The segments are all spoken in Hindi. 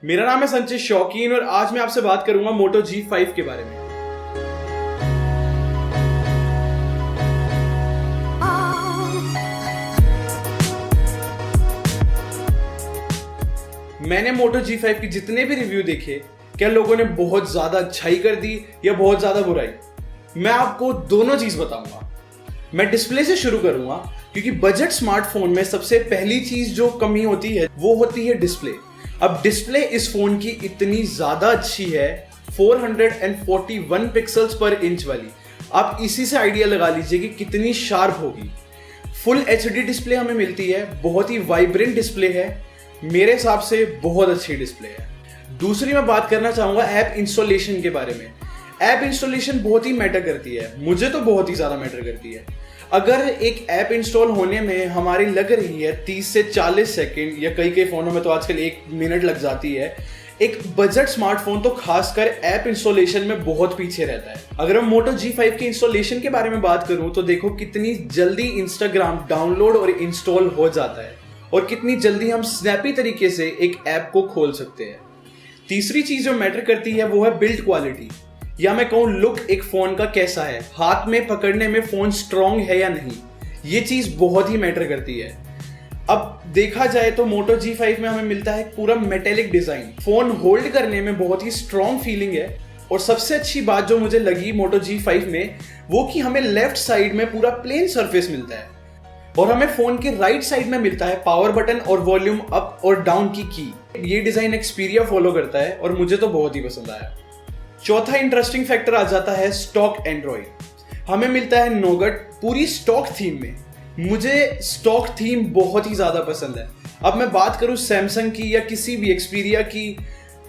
मेरा नाम है संचित शौकीन और आज मैं आपसे बात करूंगा मोटो G5 के बारे में। मैंने मोटो G5 के जितने भी रिव्यू देखे, क्या लोगों ने बहुत ज्यादा अच्छाई कर दी या बहुत ज्यादा बुराई। मैं आपको दोनों चीज बताऊंगा। मैं डिस्प्ले से शुरू करूंगा क्योंकि बजट स्मार्टफोन में सबसे पहली चीज जो कमी होती है वो होती है डिस्प्ले। अब डिस्प्ले इस फोन की इतनी ज्यादा अच्छी है, 441 पिक्सल्स पर इंच वाली। आप इसी से आइडिया लगा लीजिए कि कितनी शार्प होगी। फुल HD डिस्प्ले हमें मिलती है, बहुत ही वाइब्रेंट डिस्प्ले है, मेरे हिसाब से बहुत अच्छी डिस्प्ले है। दूसरी मैं बात करना चाहूंगा ऐप इंस्टॉलेशन के बारे में। ऐप इंस्टॉलेशन बहुत ही मैटर करती है, मुझे तो बहुत ही ज्यादा मैटर करती है। अगर एक ऐप इंस्टॉल होने में हमारी लग रही है 30 से 40 सेकंड या कई फोनों में तो आजकल 1 मिनट लग जाती है, एक बजट स्मार्टफोन तो खासकर ऐप इंस्टॉलेशन में बहुत पीछे रहता है। अगर मैं मोटो G5 के इंस्टॉलेशन के बारे में बात करूं तो देखो कितनी जल्दी इंस्टाग्राम डाउनलोड और इंस्टॉल हो जाता है और कितनी जल्दी हम स्नैपी तरीके से एक ऐप को खोल सकते हैं। तीसरी चीज जो मैटर करती है वो है बिल्ड क्वालिटी, या मैं कहूं लुक एक फोन का कैसा है, हाथ में पकड़ने में फोन स्ट्रॉन्ग है या नहीं, ये चीज बहुत ही मैटर करती है। अब देखा जाए तो मोटो G5 में हमें मिलता है पूरा मेटेलिक डिजाइन, फोन होल्ड करने में बहुत ही स्ट्रॉन्ग फीलिंग है। और सबसे अच्छी बात जो मुझे लगी मोटो G5 में वो कि हमें लेफ्ट साइड में पूरा प्लेन सरफेस मिलता है और हमें फोन के राइट साइड में मिलता है पावर बटन और वॉल्यूम अप और डाउन की की। ये डिजाइन एक्सपीरिया फॉलो करता है और मुझे तो बहुत ही पसंद आया। चौथा इंटरेस्टिंग फैक्टर आ जाता है स्टॉक एंड्रॉइड। हमें मिलता है नोगट पूरी स्टॉक थीम में। मुझे स्टॉक थीम बहुत ही ज्यादा पसंद है। अब मैं बात करूं सैमसंग की या किसी भी एक्सपीरिया की,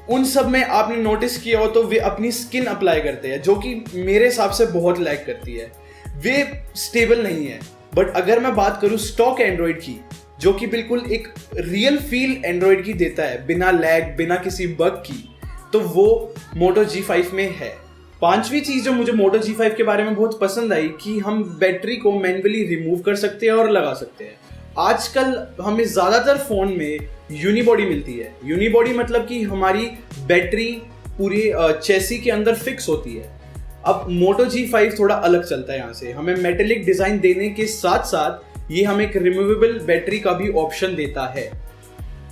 उन सब में आपने नोटिस किया हो तो वे अपनी स्किन अप्लाई करते हैं जो कि मेरे हिसाब से बहुत लैग करती है, वे स्टेबल नहीं है। बट अगर मैं बात करूं स्टॉक एंड्रॉइड की, जो कि बिल्कुल एक रियल फील एंड्रॉइड की देता है बिना लैग बिना किसी बग की, तो वो मोटो G5 में है। पांचवी चीज जो मुझे मोटो G5 के बारे में बहुत पसंद आई कि हम बैटरी को मैन्युअली रिमूव कर सकते हैं और लगा सकते हैं। आजकल हमें ज्यादातर फोन में यूनिबॉडी मिलती है। यूनिबॉडी मतलब कि हमारी बैटरी पूरी चेसी के अंदर फिक्स होती है। अब मोटो G5 थोड़ा अलग चलता है, यहाँ से हमें मेटेलिक डिजाइन देने के साथ साथ ये हमें एक रिमूवेबल बैटरी का भी ऑप्शन देता है।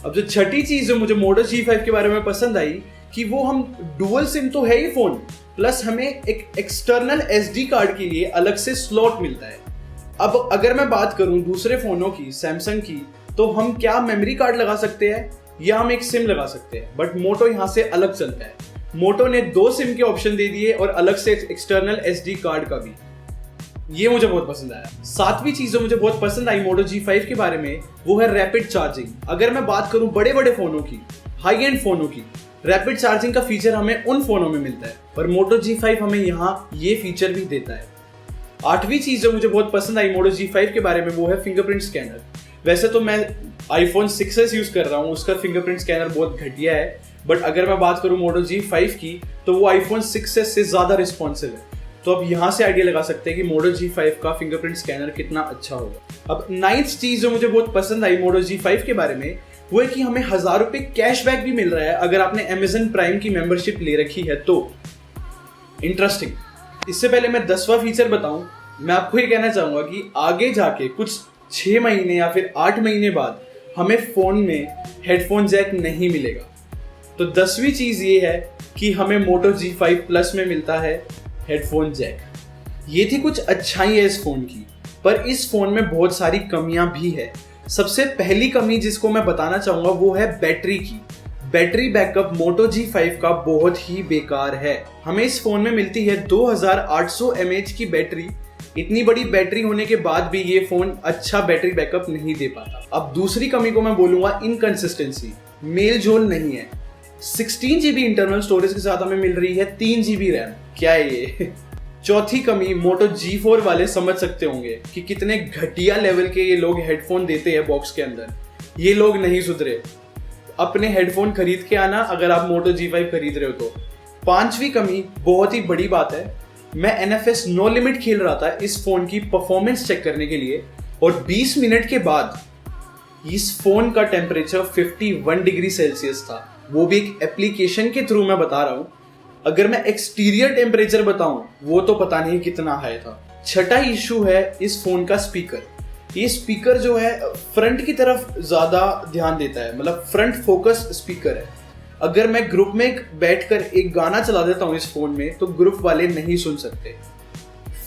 अब जो छठी चीज जो मुझे मोटो G5 के बारे में पसंद आई कि वो हम डुअल सिम तो है ही फोन, प्लस हमें एक एक्सटर्नल SD कार्ड के लिए अलग से स्लॉट मिलता है। अब अगर मैं बात करूं दूसरे फोनों की, सैमसंग की, तो हम क्या मेमोरी कार्ड लगा सकते हैं या हम एक सिम लगा सकते हैं, बट मोटो यहाँ से अलग चलता है। मोटो ने 2 सिम के ऑप्शन दे दिए और अलग से एक्सटर्नल SD कार्ड का भी। ये मुझे बहुत पसंद आया। सातवीं चीज जो मुझे बहुत पसंद आई मोटो G5 के बारे में वो है रैपिड चार्जिंग। अगर मैं बात करूं बड़े बड़े फोनों की, हाई एंड फोनों की, रैपिड चार्जिंग का फीचर हमें उन फोनों में मिलता है, पर मोटो G5 हमें यहाँ ये फीचर भी देता है। आठवीं चीज जो मुझे बहुत पसंद आई मोटो G5 के बारे में वो है फिंगरप्रिंट स्कैनर। वैसे तो मैं iPhone 6s यूज कर रहा हूँ, उसका फिंगरप्रिंट स्कैनर बहुत घटिया है, बट अगर मैं बात करूँ मोटो G5 की तो वो iPhone 6s से ज्यादा रिस्पॉन्सिव है। तो अब यहाँ से आइडिया लगा सकते हैं कि मोटो G5 का फिंगरप्रिंट स्कैनर कितना अच्छा होगा। अब 9th चीज जो मुझे बहुत पसंद आई मोटो G5 के बारे में वो है कि हमें 1000 रुपए कैशबैक भी मिल रहा है अगर आपने Amazon प्राइम की मेंबरशिप ले रखी है तो। इंटरेस्टिंग। इससे पहले मैं 10वां फीचर बताऊं, मैं आपको ये कहना चाहूंगा कि आगे जाके कुछ 6 महीने या फिर 8 महीने बाद हमें फोन में हेडफोन जैक नहीं मिलेगा। तो 10वीं चीज ये है कि हमें मोटो G5 प्लस में मिलता है हेडफोन जैक। ये थी कुछ अच्छाई है इस फोन की, पर इस फोन में बहुत सारी कमियां भी है। सबसे पहली कमी जिसको मैं बताना चाहूंगा वो है बैटरी की। बैटरी बैकअप मोटो G5 का बहुत ही बेकार है। हमें इस फोन में मिलती है 2800 mAh की बैटरी। इतनी बड़ी बैटरी होने के बाद भी ये फोन अच्छा बैटरी बैकअप नहीं दे पाता। अब दूसरी कमी को मैं बोलूंगा इनकंसिस्टेंसी, मेल जोल नहीं है। 16 GB इंटरनल स्टोरेज के साथ हमें मिल रही है 3 GB रैम। क्या है ये? चौथी कमी मोटो G4 वाले समझ सकते होंगे कि कितने घटिया लेवल के ये लोग हेडफोन देते हैं बॉक्स के अंदर। ये लोग नहीं सुधरे। अपने हेडफोन खरीद के आना अगर आप मोटो G5 खरीद रहे हो तो। पांचवी कमी बहुत ही बड़ी बात है, मैं NFS नो लिमिट खेल रहा था इस फोन की परफॉर्मेंस चेक करने के लिए और 20 मिनट के बाद इस फोन का टेम्परेचर 51 डिग्री सेल्सियस था। वो भी एक एप्लीकेशन के थ्रू मैं बता रहा हूँ। अगर मैं एक्सटीरियर टेम्परेचर बताऊं वो तो पता नहीं कितना हाई था। छठा इशू है इस फोन का स्पीकर। ये स्पीकर जो है फ्रंट की तरफ ज्यादा ध्यान देता है, मतलब फ्रंट फोकस स्पीकर है। अगर मैं ग्रुप में बैठकर एक गाना चला देता हूँ इस फोन में तो ग्रुप वाले नहीं सुन सकते।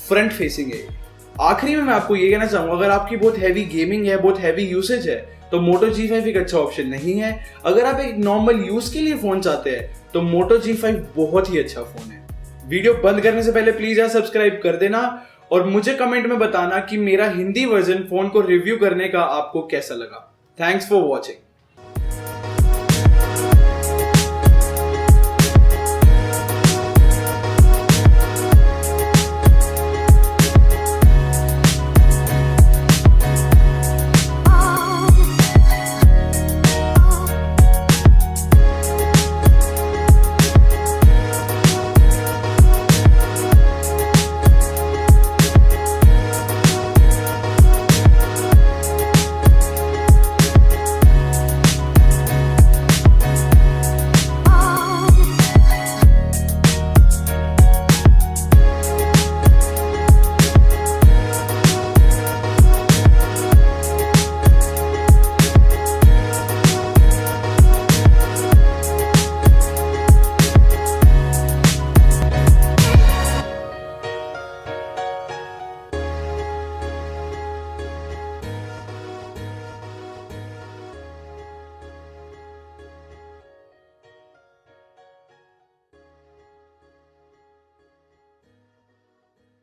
फ्रंट फेसिंग है। आखिरी में मैं आपको ये कहना चाहूंगा, अगर आपकी बहुत हैवी गेमिंग है, बहुत हैवी यूसेज है तो Moto G5 एक अच्छा ऑप्शन नहीं है। अगर आप एक नॉर्मल यूज के लिए फोन चाहते हैं तो Moto G5 बहुत ही अच्छा फोन है। वीडियो बंद करने से पहले प्लीज यार सब्सक्राइब कर देना और मुझे कमेंट में बताना कि मेरा हिंदी वर्जन फोन को रिव्यू करने का आपको कैसा लगा। Thanks for watching.